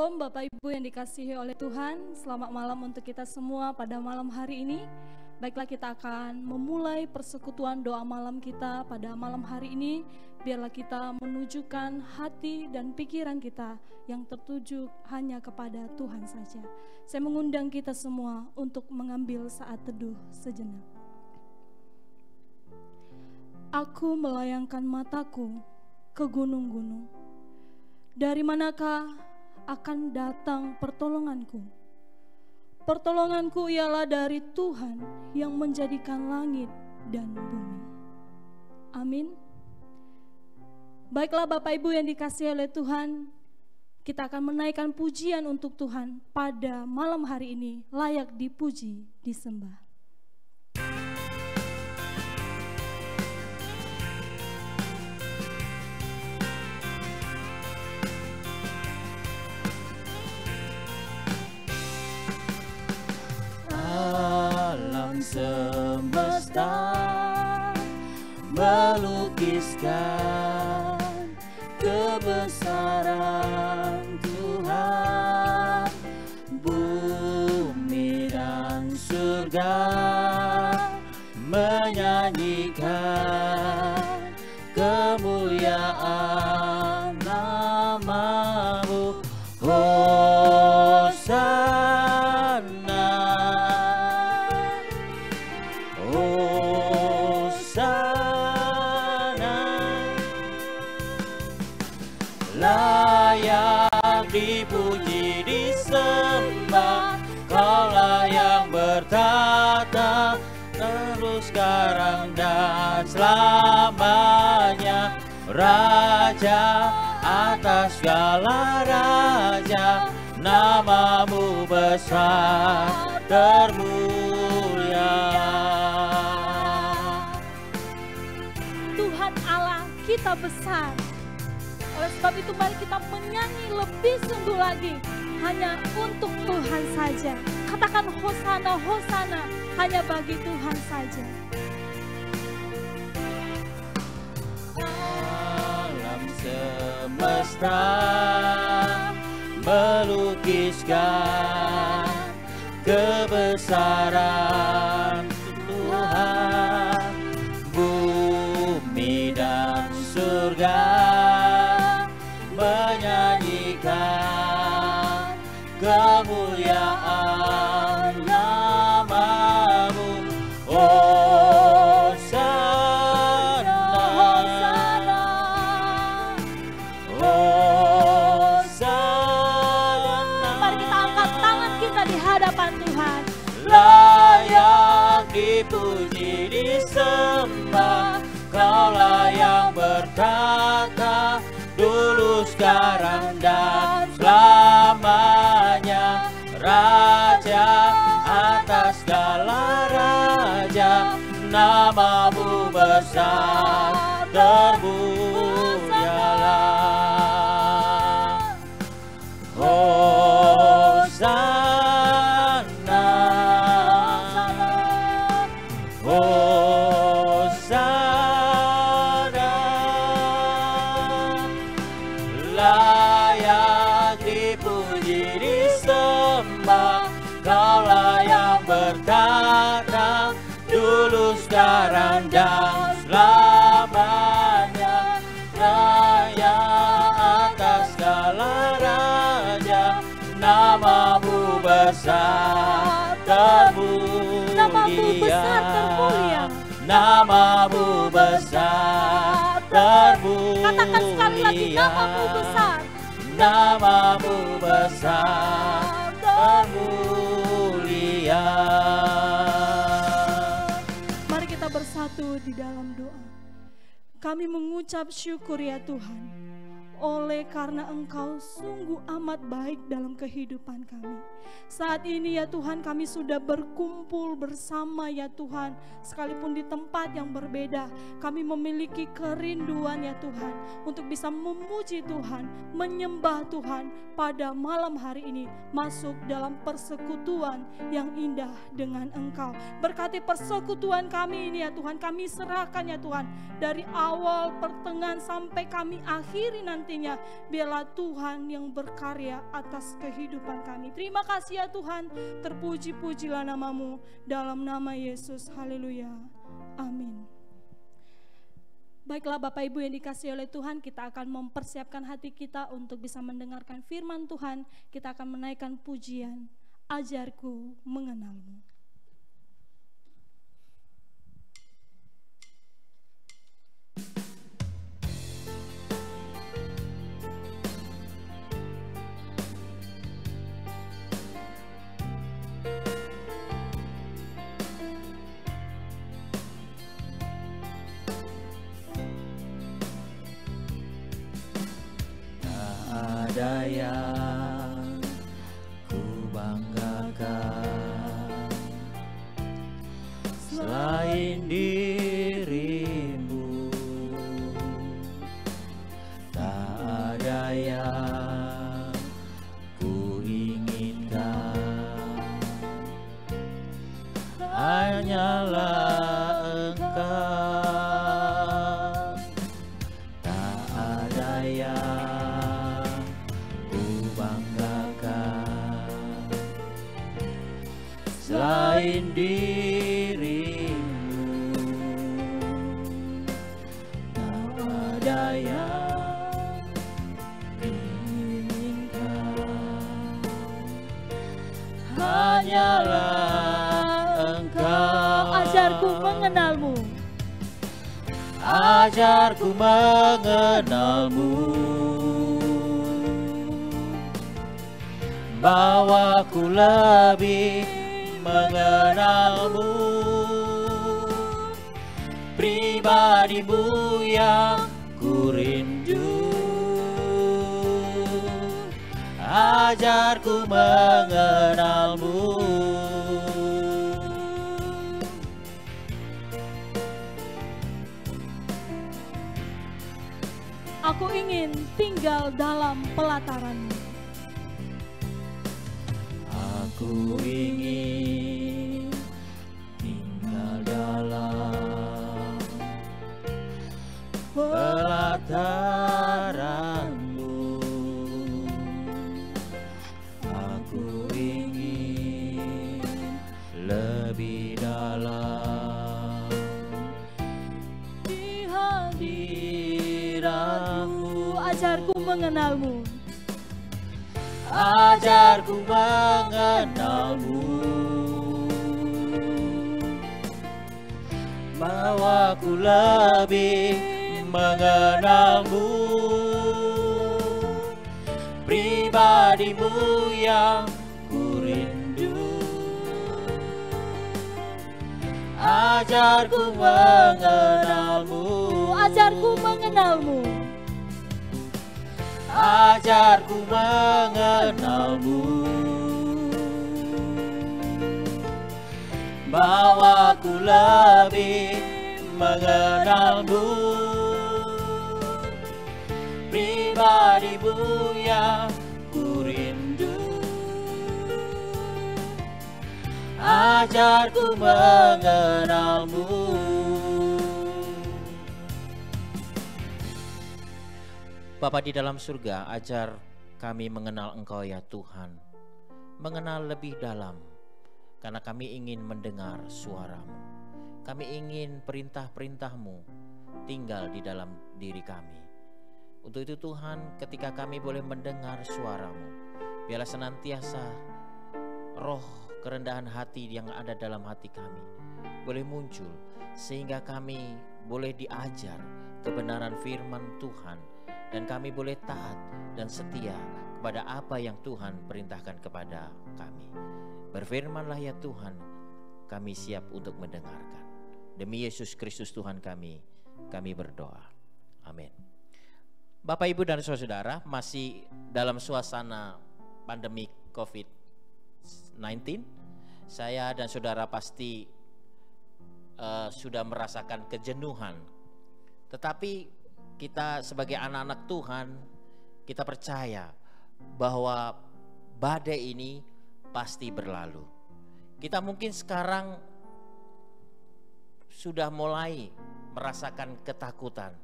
Shalom Bapak Ibu yang dikasihi oleh Tuhan. Selamat malam untuk kita semua pada malam hari ini. Baiklah, kita akan memulai persekutuan doa malam kita pada malam hari ini. Biarlah kita menunjukkan hati dan pikiran kita yang tertuju hanya kepada Tuhan saja. Saya mengundang kita semua untuk mengambil saat teduh sejenak. Aku melayangkan mataku ke gunung-gunung. Dari manakah akan datang pertolonganku? Pertolonganku ialah dari Tuhan yang menjadikan langit dan bumi. Amin. Baiklah Bapak Ibu yang dikasihi oleh Tuhan, kita akan menaikkan pujian untuk Tuhan pada malam hari ini, layak dipuji, disembah. Alam semesta melukiskan kebesaran Tuhan, bumi dan surga menyanyikan kemuliaan nama-Mu. Dipuji, disembah, Kaulah yang bertata terus sekarang dan selamanya. Raja atas segala raja, nama-Mu besar termulia. Tuhan Allah kita besar. Oleh sebab itu mari kita menyanyi lebih sungguh lagi hanya untuk Tuhan saja. Katakan Hosana, Hosana hanya bagi Tuhan saja. Alam semesta melukiskan kebesaran Tuhan, bumi dan surga menyanyikan kemuliaan nama-Mu. Hosana, Hosana, Hosana. Mari kita angkat tangan kita di hadapan Tuhan. Layak dipuji, disembah, Kaulah yang bertata dulu, sekarang, dan selamanya. Raja atas segala raja, nama-Mu besar termulialah. Hosana, Hosana. Layak dipuji, disembah, Kaulah yang bertata dulu, sekarang, dan selamanya. Raya atas segala raja, nama-Mu besar termulia. Nama-Mu besar termulia. Nama-Mu besar termulia. Katakan sekali lagi, nama-Mu besar. Nama-Mu besar termulia. Mari kita bersatu di dalam doa. Kami mengucap syukur ya Tuhan, oleh karena Engkau sungguh amat baik dalam kehidupan kami. Saat ini ya Tuhan, kami sudah berkumpul bersama ya Tuhan, sekalipun di tempat yang berbeda. Kami memiliki kerinduan ya Tuhan, untuk bisa memuji Tuhan, menyembah Tuhan pada malam hari ini, masuk dalam persekutuan yang indah dengan Engkau. Berkati persekutuan kami ini ya Tuhan, kami serahkan ya Tuhan, dari awal, pertengahan, sampai kami akhiri nanti nantinya biarlah Tuhan yang berkarya atas kehidupan kami. Terima kasih ya Tuhan, terpuji-pujilah nama-Mu dalam nama Yesus. Haleluya. Amin. Baiklah Bapak Ibu yang dikasihi oleh Tuhan, kita akan mempersiapkan hati kita untuk bisa mendengarkan firman Tuhan. Kita akan menaikkan pujian, Ajarku Mengenal-Mu. Ada yang ku banggakan selain dirimu, tak ada yang ku inginkan, hanyalah Engkau. Tak ada yang selain dirimu, tak ada yang diinginkan, hanyalah Engkau. Ajarku mengenal-Mu, ajarku mengenal-Mu, bawaku lebih mengenal-Mu, pribadi-Mu yang ku rindu. Ajarku mengenal-Mu, aku ingin tinggal dalam pelataran-Mu. Aku ingin tinggal dalam pelataran-Mu. Aku ingin lebih dalam Di hadirat-Mu, ajarku mengenal-Mu. Ajarku mengenal-Mu, bawaku lebih mengenal-Mu, pribadi-Mu yang ku rindu. Ajarku mengenal-Mu, Ajarku mengenal-Mu. Ajarku mengenal-Mu, bawaku lebih mengenal-Mu, pribadi-Mu yang ku rindu. Ajarku mengenal-Mu. Bapa di dalam surga, ajar kami mengenal Engkau ya Tuhan, mengenal lebih dalam, karena kami ingin mendengar suara-Mu. Kami ingin perintah-perintah-Mu tinggal di dalam diri kami. Untuk itu Tuhan, ketika kami boleh mendengar suara-Mu, biarlah senantiasa roh kerendahan hati yang ada dalam hati kami boleh muncul, sehingga kami boleh diajar kebenaran firman Tuhan, dan kami boleh taat dan setia kepada apa yang Tuhan perintahkan kepada kami. Berfirmanlah ya Tuhan, kami siap untuk mendengarkan. Demi Yesus Kristus Tuhan kami berdoa. Amin. Bapak, Ibu, dan saudara, masih dalam suasana pandemi COVID-19. Saya dan saudara pasti sudah merasakan kejenuhan. Tetapi kita sebagai anak-anak Tuhan, kita percaya bahwa badai ini pasti berlalu. Kita mungkin sekarang sudah mulai merasakan ketakutan.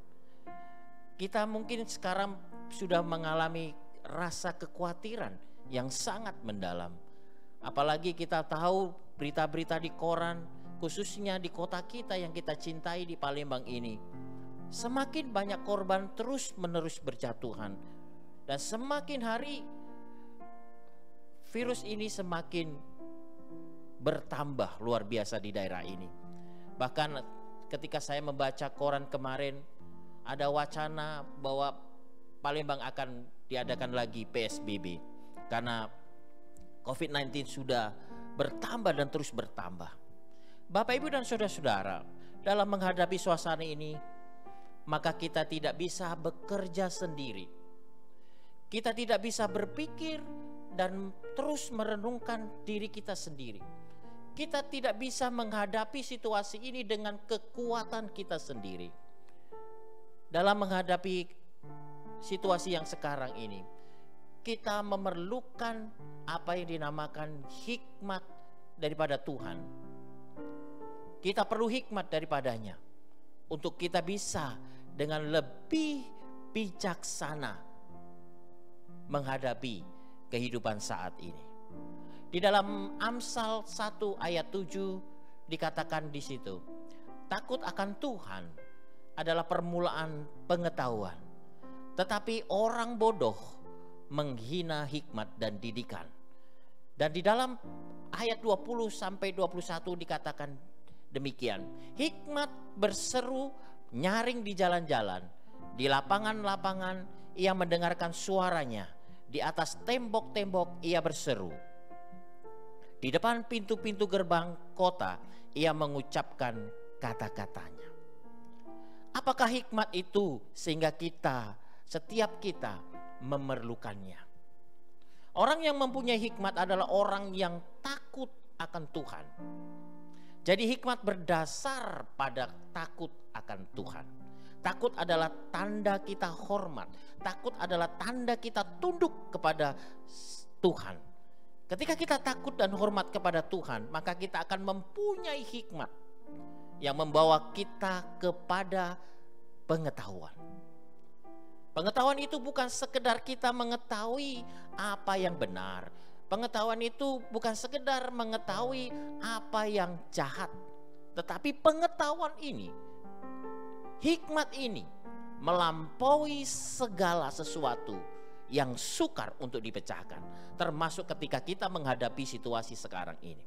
Kita mungkin sekarang sudah mengalami rasa kekhawatiran yang sangat mendalam. Apalagi kita tahu berita-berita di koran, khususnya di kota kita yang kita cintai di Palembang ini. Semakin banyak korban terus-menerus berjatuhan. Dan semakin hari virus ini semakin bertambah luar biasa di daerah ini. Bahkan ketika saya membaca koran kemarin, ada wacana bahwa Palembang akan diadakan lagi PSBB karena COVID-19 sudah bertambah dan terus bertambah. Bapak, Ibu, dan saudara-saudara, dalam menghadapi suasana ini, maka kita tidak bisa bekerja sendiri. Kita tidak bisa berpikir dan terus merenungkan diri kita sendiri. Kita tidak bisa menghadapi situasi ini dengan kekuatan kita sendiri. Dalam menghadapi situasi yang sekarang ini, kita memerlukan apa yang dinamakan hikmat daripada Tuhan. Kita perlu hikmat daripadanya untuk kita bisa dengan lebih bijaksana menghadapi kehidupan saat ini. Di dalam Amsal 1 ayat 7 dikatakan di situ, takut akan Tuhan adalah permulaan pengetahuan, tetapi orang bodoh menghina hikmat dan didikan. Dan di dalam ayat 20 sampai 21 dikatakan demikian, hikmat berseru nyaring di jalan-jalan, di lapangan-lapangan ia mendengarkan suaranya, di atas tembok-tembok ia berseru, di depan pintu-pintu gerbang kota ia mengucapkan kata-katanya. Apakah hikmat itu sehingga setiap kita memerlukannya? Orang yang mempunyai hikmat adalah orang yang takut akan Tuhan. Jadi hikmat berdasar pada takut akan Tuhan. Takut adalah tanda kita hormat. Takut adalah tanda kita tunduk kepada Tuhan. Ketika kita takut dan hormat kepada Tuhan, maka kita akan mempunyai hikmat yang membawa kita kepada pengetahuan. Pengetahuan itu bukan sekedar kita mengetahui apa yang benar. Pengetahuan itu bukan sekedar mengetahui apa yang jahat. Tetapi pengetahuan ini, hikmat ini melampaui segala sesuatu yang sukar untuk dipecahkan, termasuk ketika kita menghadapi situasi sekarang ini.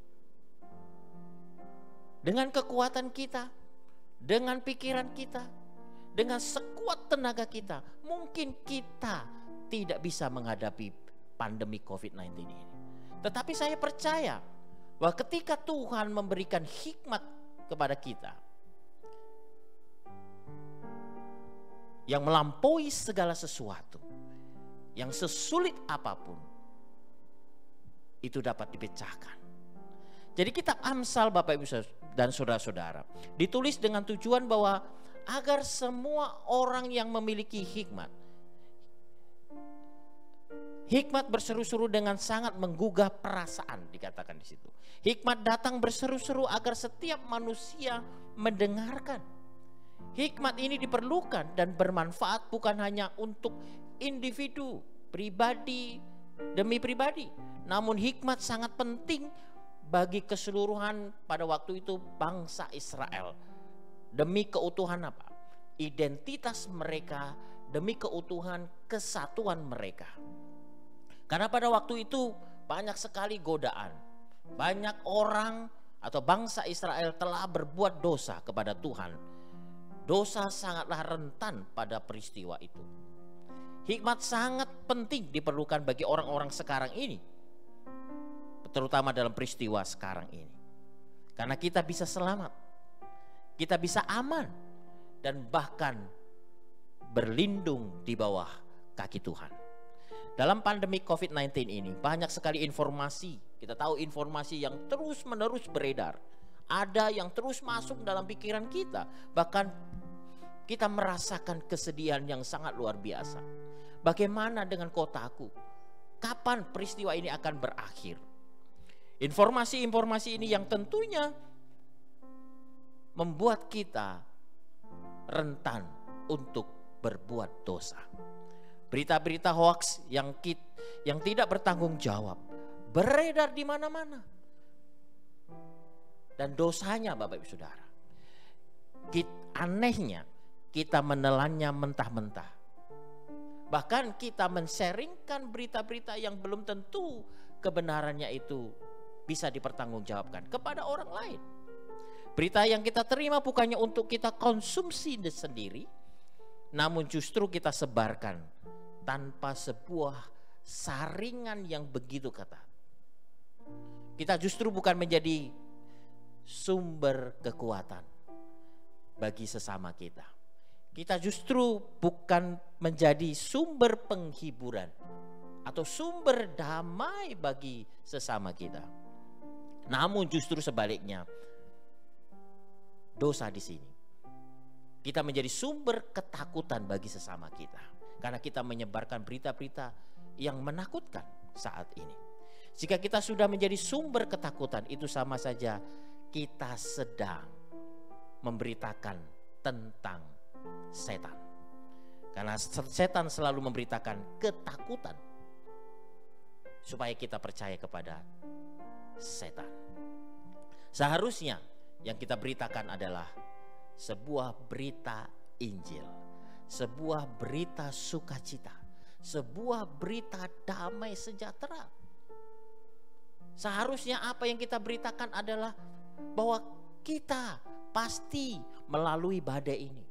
Dengan kekuatan kita, dengan pikiran kita, dengan sekuat tenaga kita, mungkin kita tidak bisa menghadapi pandemi COVID-19 ini. Tetapi saya percaya bahwa ketika Tuhan memberikan hikmat kepada kita yang melampaui segala sesuatu, yang sesulit apapun, itu dapat dipecahkan. Jadi kitab Amsal, Bapak, Ibu, dan saudara-saudara, ditulis dengan tujuan bahwa agar semua orang yang memiliki hikmat berseru-seru dengan sangat menggugah perasaan, dikatakan di situ. Hikmat datang berseru-seru agar setiap manusia mendengarkan. Hikmat ini diperlukan dan bermanfaat bukan hanya untuk individu, pribadi demi pribadi, namun hikmat sangat penting bagi keseluruhan pada waktu itu bangsa Israel. Demi keutuhan apa? Identitas mereka, demi keutuhan kesatuan mereka. Karena pada waktu itu banyak sekali godaan. Banyak orang atau bangsa Israel telah berbuat dosa kepada Tuhan. Dosa sangatlah rentan pada peristiwa itu. Hikmat sangat penting diperlukan bagi orang-orang sekarang ini, terutama dalam peristiwa sekarang ini. Karena kita bisa selamat, kita bisa aman, dan bahkan berlindung di bawah kaki Tuhan. Dalam pandemi COVID-19 ini banyak sekali informasi. Kita tahu informasi yang terus-menerus beredar. Ada yang terus masuk dalam pikiran kita. Bahkan kita merasakan kesedihan yang sangat luar biasa. Bagaimana dengan kotaku? Kapan peristiwa ini akan berakhir? Informasi-informasi ini yang tentunya membuat kita rentan untuk berbuat dosa. Berita-berita hoaks yang tidak bertanggung jawab beredar di mana-mana. Dan dosanya Bapak Ibu Saudara, anehnya kita menelannya mentah-mentah. Bahkan kita men-sharingkan berita-berita yang belum tentu kebenarannya itu bisa dipertanggungjawabkan kepada orang lain. Berita yang kita terima bukannya untuk kita konsumsi sendiri, namun justru kita sebarkan tanpa sebuah saringan yang begitu ketat. Kita justru bukan menjadi sumber kekuatan bagi sesama kita. Kita justru bukan menjadi sumber penghiburan atau sumber damai bagi sesama kita. Namun justru sebaliknya, dosa di sini. Kita menjadi sumber ketakutan bagi sesama kita. Karena kita menyebarkan berita-berita yang menakutkan saat ini. Jika kita sudah menjadi sumber ketakutan, itu sama saja kita sedang memberitakan tentang setan. Karena setan selalu memberitakan ketakutan supaya kita percaya kepada setan. Seharusnya yang kita beritakan adalah sebuah berita Injil, sebuah berita sukacita, sebuah berita damai sejahtera. Seharusnya apa yang kita beritakan adalah bahwa kita pasti melalui badai ini.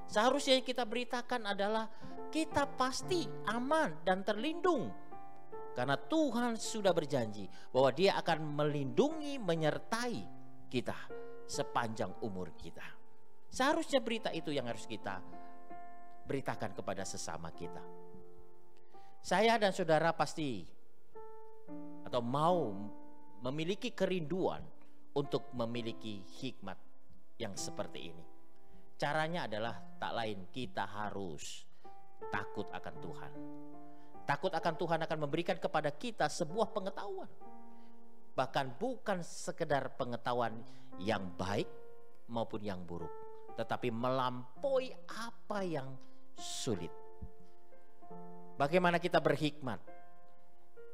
Seharusnya yang kita beritakan adalah kita pasti aman dan terlindung. Karena Tuhan sudah berjanji bahwa Dia akan melindungi, menyertai kita sepanjang umur kita. Seharusnya berita itu yang harus kita beritakan kepada sesama kita. Saya dan saudara pasti atau mau memiliki kerinduan untuk memiliki hikmat yang seperti ini. Caranya adalah tak lain, kita harus takut akan Tuhan. Takut akan Tuhan akan memberikan kepada kita sebuah pengetahuan. Bahkan bukan sekedar pengetahuan yang baik maupun yang buruk, tetapi melampaui apa yang sulit. Bagaimana kita berhikmat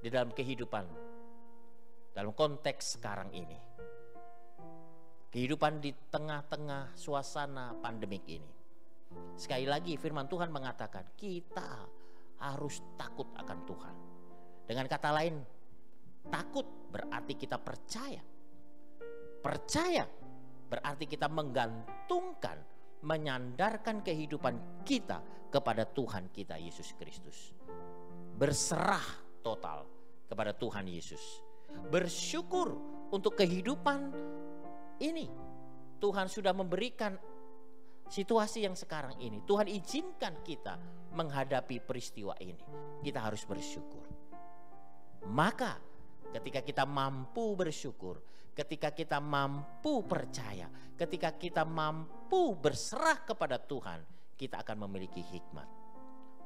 di dalam kehidupan, dalam konteks sekarang ini. Kehidupan di tengah-tengah suasana pandemik ini. Sekali lagi firman Tuhan mengatakan kita harus takut akan Tuhan. Dengan kata lain, takut berarti kita percaya. Percaya berarti kita menggantungkan, menyandarkan kehidupan kita kepada Tuhan kita Yesus Kristus. Berserah total kepada Tuhan Yesus. Bersyukur untuk kehidupan ini. Tuhan sudah memberikan situasi yang sekarang ini. Tuhan izinkan kita menghadapi peristiwa ini. Kita harus bersyukur. Maka ketika kita mampu bersyukur, ketika kita mampu percaya, ketika kita mampu berserah kepada Tuhan, kita akan memiliki hikmat.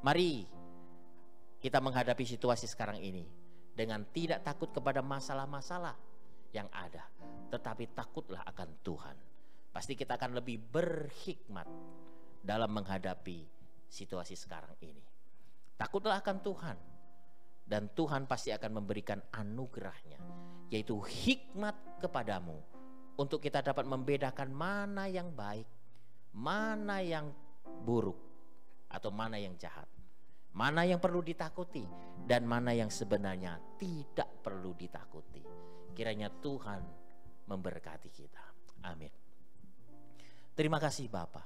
Mari kita menghadapi situasi sekarang ini dengan tidak takut kepada masalah-masalah yang ada, tetapi takutlah akan Tuhan. Pasti kita akan lebih berhikmat dalam menghadapi situasi sekarang ini. Takutlah akan Tuhan, dan Tuhan pasti akan memberikan anugerahnya, yaitu hikmat kepadamu, untuk kita dapat membedakan mana yang baik, mana yang buruk, atau mana yang jahat, mana yang perlu ditakuti, dan mana yang sebenarnya tidak perlu ditakuti. Kiranya Tuhan memberkati kita. Amin. Terima kasih Bapa.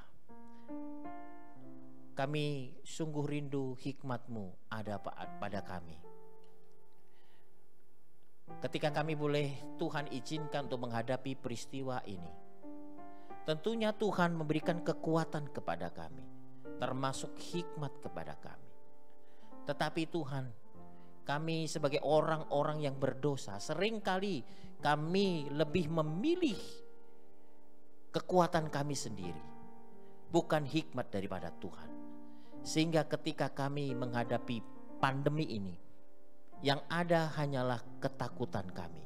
Kami sungguh rindu hikmat-Mu ada pada kami. Ketika kami boleh Tuhan izinkan untuk menghadapi peristiwa ini, tentunya Tuhan memberikan kekuatan kepada kami, termasuk hikmat kepada kami. Tetapi Tuhan, kami sebagai orang-orang yang berdosa, seringkali kami lebih memilih kekuatan kami sendiri, bukan hikmat daripada Tuhan. Sehingga ketika kami menghadapi pandemi ini, yang ada hanyalah ketakutan kami.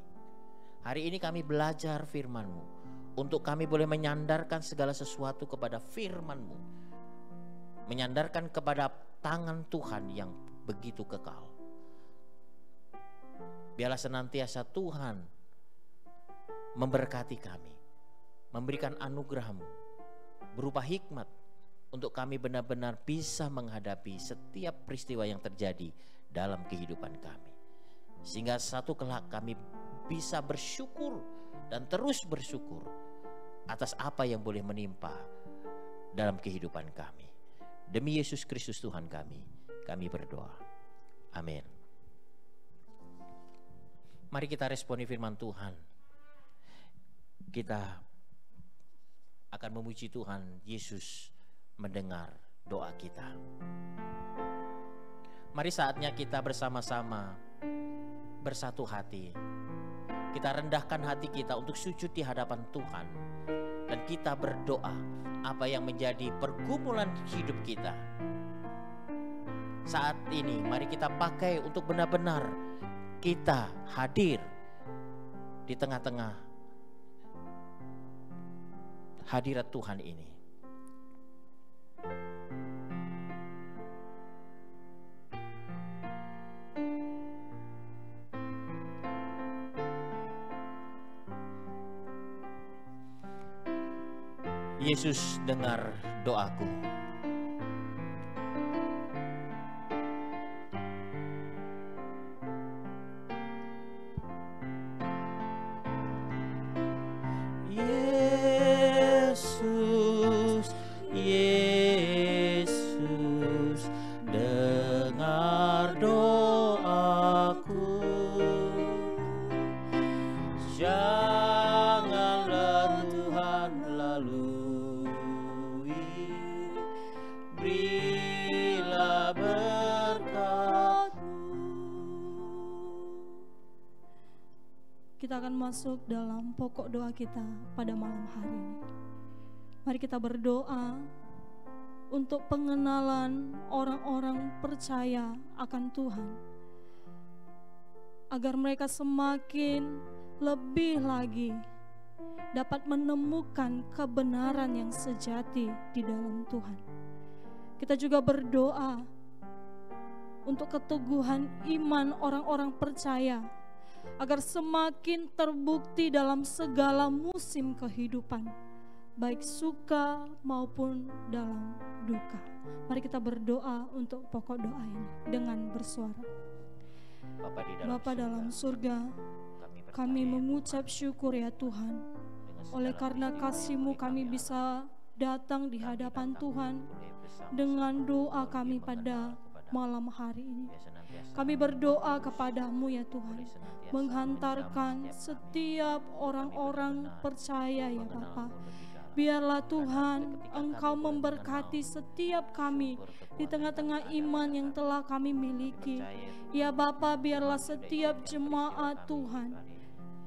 Hari ini kami belajar firman-Mu, untuk kami boleh menyandarkan segala sesuatu kepada firman-Mu, menyandarkan kepada tangan Tuhan yang begitu kekal. Biarlah senantiasa Tuhan memberkati kami, memberikan anugerah-Mu berupa hikmat untuk kami benar-benar bisa menghadapi setiap peristiwa yang terjadi dalam kehidupan kami. Sehingga satu kelak kami bisa bersyukur dan terus bersyukur atas apa yang boleh menimpa dalam kehidupan kami. Demi Yesus Kristus Tuhan kami berdoa. Amin. Mari kita responi firman Tuhan. Kita akan memuji Tuhan. Yesus mendengar doa kita. Mari saatnya kita bersama-sama bersatu hati. Kita rendahkan hati kita untuk sujud di hadapan Tuhan. Dan kita berdoa apa yang menjadi pergumulan hidup kita. Saat ini mari kita pakai untuk benar-benar kita hadir di tengah-tengah hadirat Tuhan ini. Yesus, dengar doaku. Yesus, Yesus, dengar doaku. Janganlah Tuhan lalui, berilah berkat-Mu. Kita akan masuk dalam pokok doa kita pada malam hari ini. Mari kita berdoa untuk pengenalan orang-orang percaya akan Tuhan, agar mereka semakin lebih lagi dapat menemukan kebenaran yang sejati di dalam Tuhan. Kita juga berdoa untuk keteguhan iman orang-orang percaya, agar semakin terbukti dalam segala musim kehidupan, baik suka maupun dalam duka. Mari kita berdoa untuk pokok doa ini dengan bersuara. Bapa dalam surga, kami mengucap syukur ya Tuhan, oleh karena kasih-Mu kami bisa datang di hadapan Tuhan dengan doa kami pada malam hari ini. Kami berdoa kepada-Mu ya Tuhan, menghantarkan setiap orang-orang percaya ya Bapa. Biarlah Tuhan Engkau memberkati setiap kami di tengah-tengah iman yang telah kami miliki. Ya Bapa, biarlah setiap jemaat Tuhan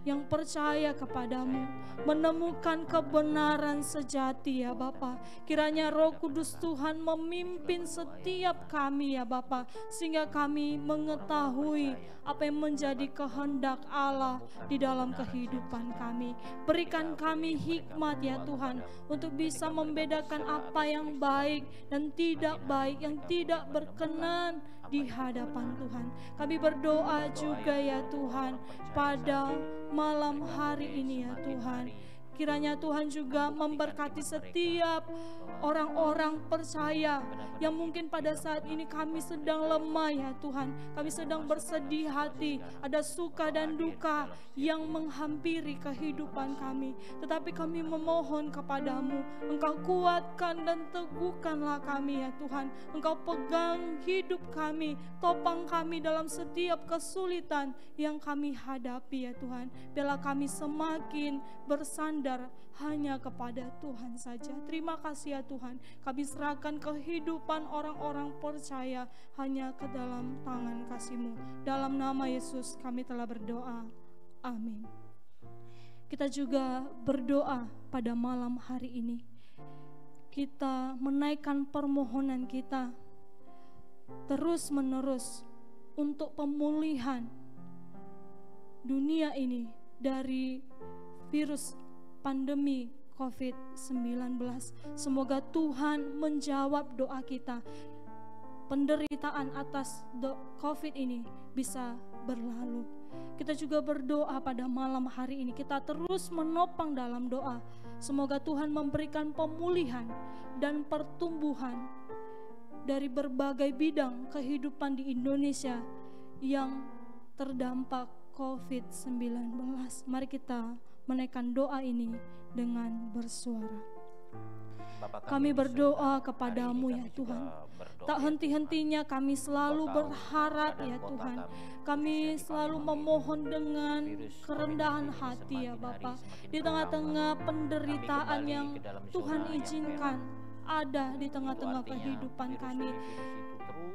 yang percaya kepadamu menemukan kebenaran sejati ya Bapa. Kiranya Roh Kudus Tuhan memimpin setiap kami ya Bapa, sehingga kami mengetahui apa yang menjadi kehendak Allah di dalam kehidupan kami. Berikan kami hikmat ya Tuhan, untuk bisa membedakan apa yang baik dan tidak baik, yang tidak berkenan di hadapan Tuhan. Kami berdoa juga ya Tuhan pada malam hari ini ya Tuhan, kiranya Tuhan juga memberkati setiap orang-orang percaya yang mungkin pada saat ini kami sedang lemah ya Tuhan, kami sedang bersedih hati, ada suka dan duka yang menghampiri kehidupan kami. Tetapi kami memohon kepadamu, Engkau kuatkan dan teguhkanlah kami ya Tuhan. Engkau pegang hidup kami, topang kami dalam setiap kesulitan yang kami hadapi ya Tuhan. Biarlah kami semakin bersandar hanya kepada Tuhan saja. Terima kasih ya Tuhan, kami serahkan kehidupan orang-orang percaya hanya ke dalam tangan kasih-Mu. Dalam nama Yesus kami telah berdoa, amin. Kita juga berdoa pada malam hari ini, kita menaikkan permohonan kita terus menerus untuk pemulihan dunia ini dari virus pandemi COVID-19. Semoga Tuhan menjawab doa kita. penderitaan atas COVID ini bisa berlalu. Kita juga berdoa pada malam hari ini, kita terus menopang dalam doa. Semoga Tuhan memberikan pemulihan dan pertumbuhan dari berbagai bidang kehidupan di Indonesia yang terdampak COVID-19. Mari kita menaikkan doa ini dengan bersuara. Kami berdoa kepadamu ya Tuhan. Tak henti-hentinya kami selalu berharap ya Tuhan. Kami selalu memohon dengan kerendahan hati ya Bapa. Di tengah-tengah penderitaan yang Tuhan izinkan ada di tengah-tengah kehidupan kami.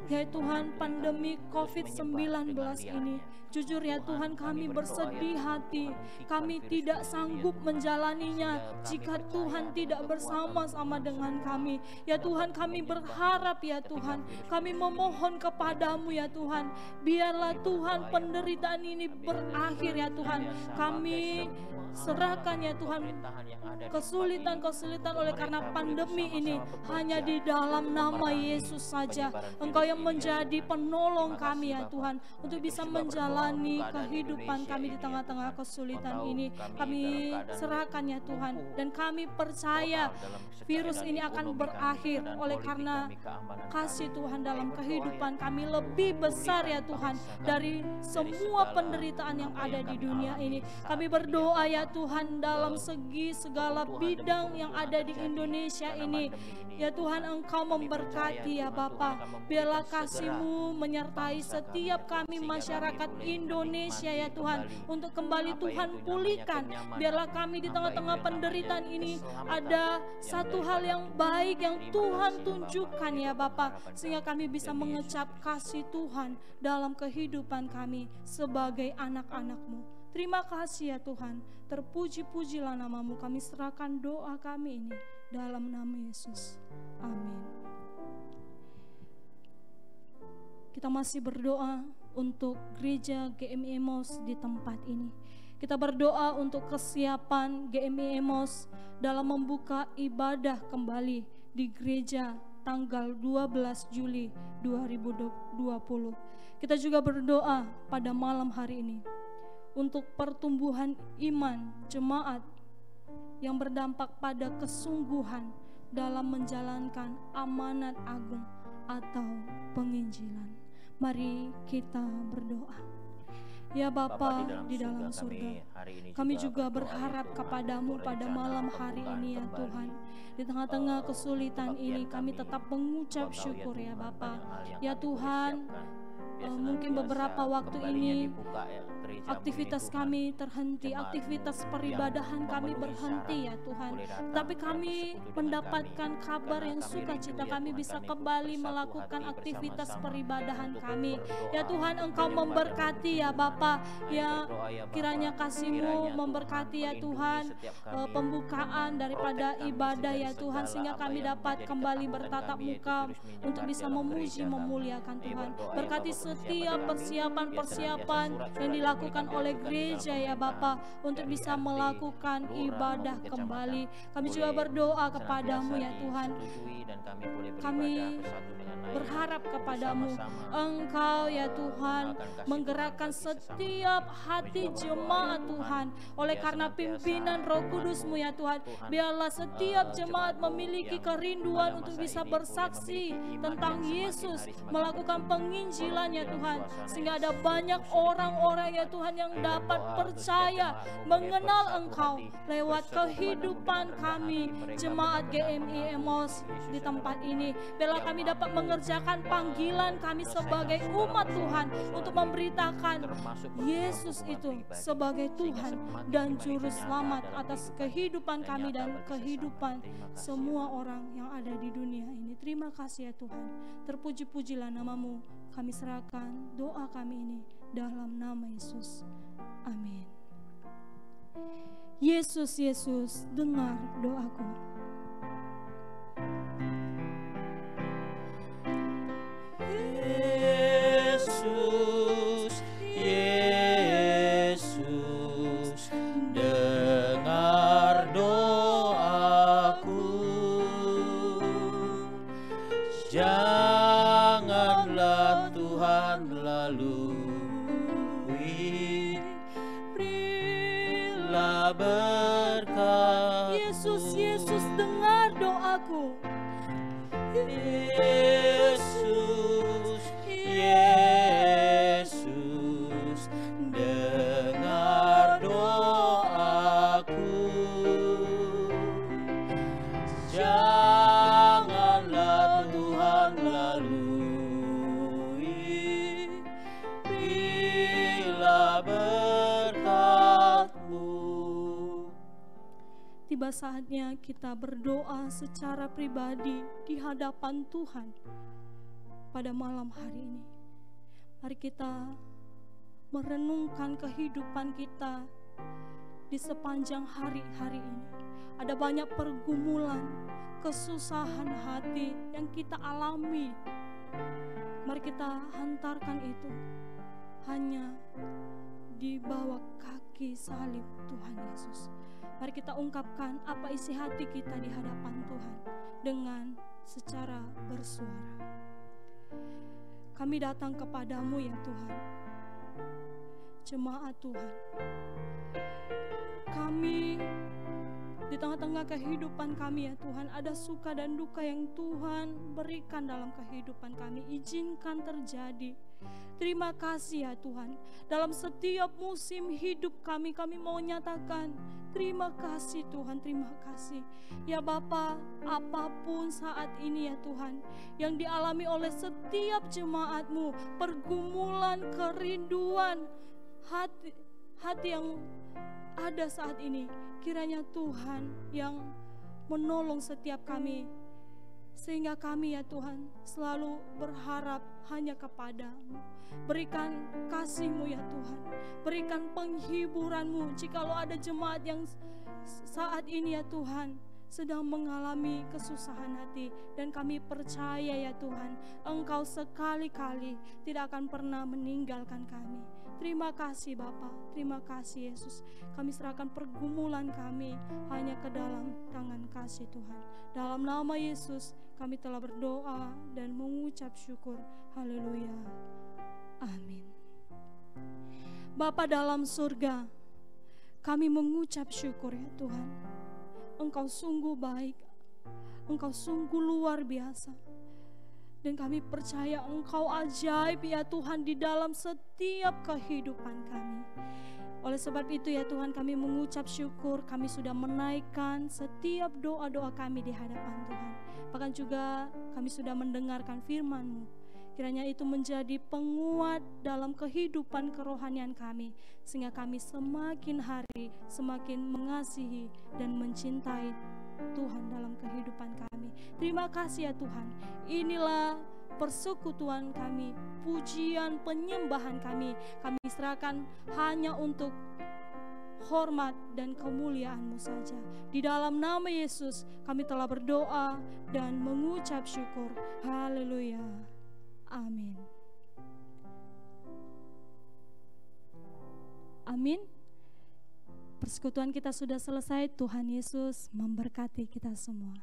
Ya Tuhan, pandemi COVID-19 ini, jujur ya Tuhan, kami bersedih hati. Kami tidak sanggup menjalaninya jika Tuhan tidak bersama-sama dengan kami. Ya Tuhan, kami berharap ya Tuhan, kami memohon kepadamu ya Tuhan, biarlah Tuhan penderitaan ini berakhir ya Tuhan. Kami serahkan ya Tuhan kesulitan-kesulitan oleh karena pandemi ini hanya di dalam nama Yesus saja. Engkau yang menjadi penolong kami ya Tuhan, untuk bisa menjalani kehidupan kami di tengah-tengah kesulitan ini. Kami serahkan ya Tuhan, dan kami percaya virus ini akan berakhir oleh karena kasih Tuhan dalam kehidupan kami lebih besar ya Tuhan dari semua penderitaan yang ada di dunia ini. Kami berdoa ya Tuhan, dalam segi segala bidang yang ada di Indonesia ini, ya Tuhan, Engkau memberkati ya Bapa. Biarlah kasih-Mu menyertai setiap kami masyarakat Indonesia ya Tuhan, untuk kembali Tuhan pulihkan. Biarlah kami di tengah-tengah penderitaan ini ada satu hal yang baik yang Tuhan tunjukkan ya Bapa, sehingga kami bisa mengecap kasih Tuhan dalam kehidupan kami sebagai anak-anak-Mu. Terima kasih ya Tuhan, terpuji-pujilah nama-Mu. Kami serahkan doa kami ini dalam nama Yesus. Amin. Kita masih berdoa untuk gereja GMI Emmaus di tempat ini. Kita berdoa untuk kesiapan GMI Emmaus dalam membuka ibadah kembali di gereja tanggal 12 Juli 2020. Kita juga berdoa pada malam hari ini untuk pertumbuhan iman jemaat yang berdampak pada kesungguhan dalam menjalankan amanat agung atau penginjilan. Mari kita berdoa. Ya Bapa di dalam surga, kami juga berharap kepadamu pada malam hari ini ya Tuhan. Di tengah-tengah kesulitan ini kami tetap mengucap syukur ya Bapa. Ya Tuhan, mungkin beberapa waktu ini aktivitas kami terhenti, aktivitas peribadahan kami berhenti ya Tuhan. Tapi kami mendapatkan kabar yang sukacita, kami bisa kembali melakukan aktivitas peribadahan kami. Ya Tuhan, Engkau memberkati ya Bapa, ya kiranya kasih-Mu memberkati ya Tuhan pembukaan daripada ibadah ya Tuhan, sehingga kami dapat kembali bertatap muka untuk bisa memuji memuliakan Tuhan. Berkati setiap persiapan-persiapan yang dilakukan oleh gereja ya Bapa, untuk bisa melakukan ibadah kembali. Kami juga berdoa kepadamu ya Tuhan. Kami berharap kepadamu, Engkau ya Tuhan menggerakkan setiap hati jemaat Tuhan, oleh karena pimpinan Roh Kudus-Mu ya Tuhan. Biarlah setiap jemaat memiliki kerinduan untuk bisa bersaksi tentang Yesus, melakukan penginjilan ya Tuhan, sehingga ada banyak orang-orang ya Tuhan yang dapat percaya mengenal Engkau lewat kehidupan kami jemaat GMI Emmaus di tempat ini. Biarlah kami dapat mengerjakan panggilan kami sebagai umat Tuhan untuk memberitakan Yesus itu sebagai Tuhan dan Juru Selamat atas kehidupan kami dan kehidupan semua orang yang ada di dunia ini. Terima kasih ya Tuhan, terpuji-pujilah nama-Mu. Kami serahkan doa kami ini dalam nama Yesus. Amin. Yesus, Yesus, dengar doaku. Yesus, Yesus, dengar doaku. Jangan berkat. Yesus, Yesus, dengar doaku. Yesus, Yesus, dengar doaku. Janganlah Tuhan lalui bila berkat-Mu. Tiba saatnya kita berdoa secara pribadi di hadapan Tuhan pada malam hari ini. Mari kita merenungkan kehidupan kita di sepanjang hari-hari ini. Ada banyak pergumulan, kesusahan hati yang kita alami. Mari kita hantarkan itu hanya di bawah kaki salib Tuhan Yesus. Mari kita ungkapkan apa isi hati kita di hadapan Tuhan dengan secara bersuara. Kami datang kepadamu ya Tuhan, jemaat Tuhan. Kami di tengah-tengah kehidupan kami ya Tuhan, ada suka dan duka yang Tuhan berikan dalam kehidupan kami. Izinkan terjadi. Terima kasih ya Tuhan. Dalam setiap musim hidup kami mau nyatakan terima kasih Tuhan, terima kasih. Ya Bapa, apapun saat ini ya Tuhan yang dialami oleh setiap jemaat-Mu, pergumulan, kerinduan, hati yang ada saat ini, kiranya Tuhan yang menolong setiap kami, sehingga kami ya Tuhan selalu berharap hanya kepada-Mu. Berikan kasih-Mu ya Tuhan, berikan penghiburan-Mu. Jikalau ada jemaat yang saat ini ya Tuhan sedang mengalami kesusahan hati, dan kami percaya ya Tuhan, Engkau sekali-kali tidak akan pernah meninggalkan kami. Terima kasih Bapa, terima kasih Yesus. Kami serahkan pergumulan kami hanya ke dalam tangan kasih Tuhan. Dalam nama Yesus kami telah berdoa dan mengucap syukur. Haleluya. Amin. Bapa dalam surga, kami mengucap syukur ya Tuhan. Engkau sungguh baik, Engkau sungguh luar biasa. Dan kami percaya Engkau ajaib ya Tuhan di dalam setiap kehidupan kami. Oleh sebab itu ya Tuhan, kami mengucap syukur, kami sudah menaikkan setiap doa-doa kami di hadapan Tuhan. Bahkan juga kami sudah mendengarkan firman-Mu. Kiranya itu menjadi penguat dalam kehidupan kerohanian kami, sehingga kami semakin hari semakin mengasihi dan mencintai Tuhan dalam kehidupan kami. Terima kasih ya Tuhan. Inilah persekutuan kami, pujian, penyembahan kami. Kami serahkan hanya untuk hormat dan kemuliaan-Mu saja. Di dalam nama Yesus kami telah berdoa dan mengucap syukur. Haleluya. Amin. Amin. Persekutuan kita sudah selesai. Tuhan Yesus memberkati kita semua.